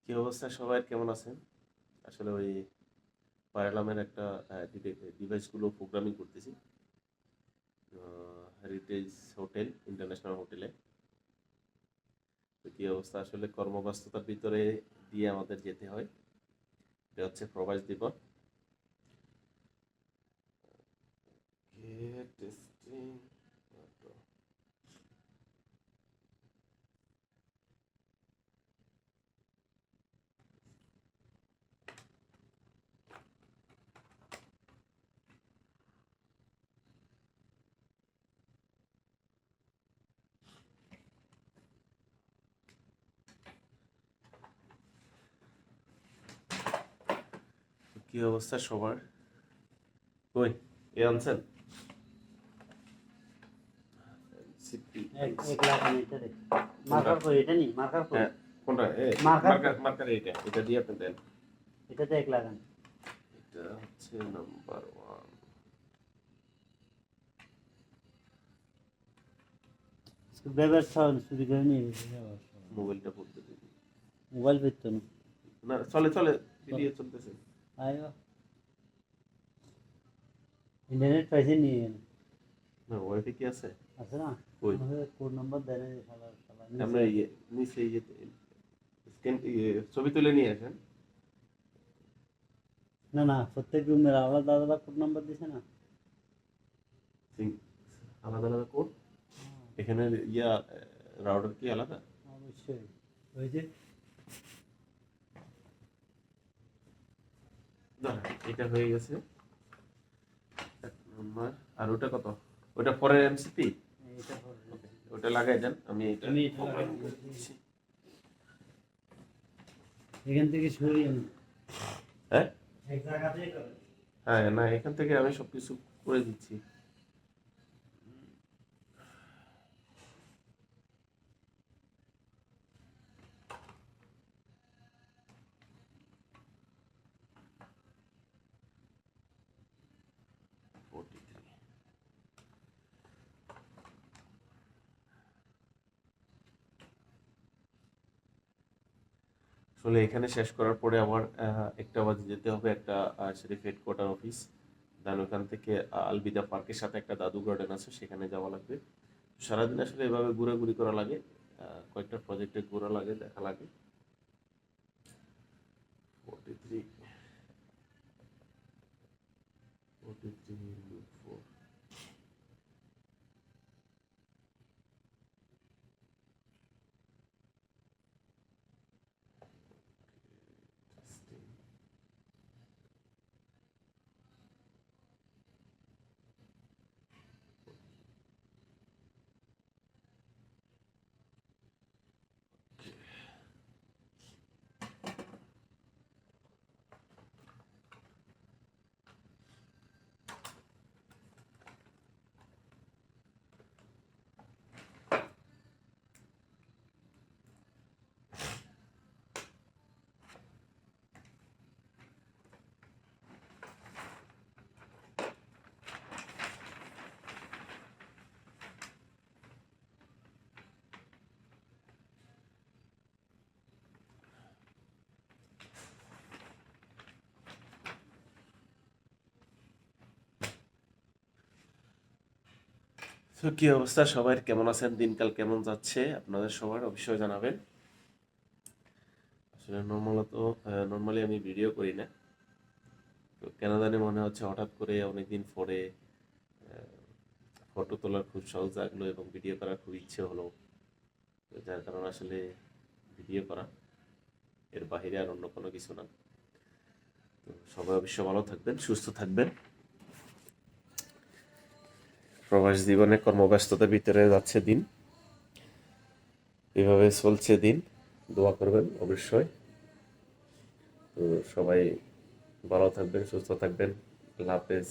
কি অবস্থা সবাই কেমন আছেন? আসলে ওই পারলামের একটা ডিভাইসগুলো প্রোগ্রামিং করতেছি হেরিটেজ হোটেল ইন্টারন্যাশনাল হোটেলে। তো কি অবস্থা আসলে কর্মব্যস্ততার ভিতরে দিয়ে আমাদের যেতে হয়। এটা হচ্ছে প্রবাস জীবন। টেস্টিং। কি অবস্থা সবার? কই এ আনছেন? এক লাখ আমি এটা দেখ মার্কার করি এটা নি মার্কার করি হ্যাঁ, কোনটা? মার্কার মার্কার এটা দিয়ে আপনি দেন। এটাতে 1 লাখ আনি এটা হচ্ছে নাম্বার 1। ব্যবস্থা চুরি করে নিয়ে মোবাইলটা বলতে দিন। মোবাইল পেতো না না, চলে চলে ভিডিও চলতেছে। আয়ো ইন্টারনেট পাইছে নিয়ে গেল না, ওয়াইফাই কি আছে? আছে না কই? আমাদের কোড নাম্বার দেয় না শালা শালা আমরা নিচে স্ক্যান ছবি তুলে নিয়ে আসেন। না না প্রত্যেক রুমের আলাদা আলাদা কোড নাম্বার দিছে না আলাদা আলাদা কোড। এখানে রাউটার কি আলাদা? অবশ্যই ওই যে দাঁড়ান, এটা হয়ে গেছে 1 নাম্বার। আর ওটা কত? ওটা পরের এমসিপি। এটা হবে ওটা লাগাই দেন, আমি এটা আমি এটা লাগাই দিচ্ছি এখান থেকে সরিয়ে আনি হ্যাঁ এক জায়গাতেই করে হ্যাঁ, না এখান থেকে আমি সবকিছু করে দিচ্ছি। আসলে এখানে শেষ করার পরে আবার 1টা বাজে যেতে হবে একটা শরীফ হেডকোয়ার্টার অফিস। দেন ওখান থেকে আলবিদা পার্কের সাথে একটা দাদু গার্ডেন আছে, সেখানে যাওয়া লাগবে। সারাদিন আসলে এভাবে ঘোরাঘুরি করা লাগে, কয়েকটা প্রজেক্টে ঘোরা লাগে, দেখা লাগে। 43 43 4 তো কি অবস্থা সবাই কেমন আছেন? দিনকাল কেমন যাচ্ছে আপনাদের সবার অবশ্যই জানাবেন। আসলে নর্মালি আমি ভিডিও করি না, তো কেন জানি মনে হচ্ছে হঠাৎ করে অনেকদিন পরে ফটো তোলার খুব শখ জাগলো এবং ভিডিও করার খুব ইচ্ছে হলো। তো যার কারণে আসলে ভিডিও করা, এর বাহিরে আর অন্য কোনো কিছু না। তো সবাই অবশ্য ভালো থাকবেন, সুস্থ থাকবেন। প্রবাস জীবনে কর্মব্যস্ততার ভিতরে যাচ্ছে দিন, এভাবে চলছে দিন। দোয়া করবেন অবশ্যই। তো সবাই ভালো থাকবেন, সুস্থ থাকবেন। আল্লাহ হাফেজ।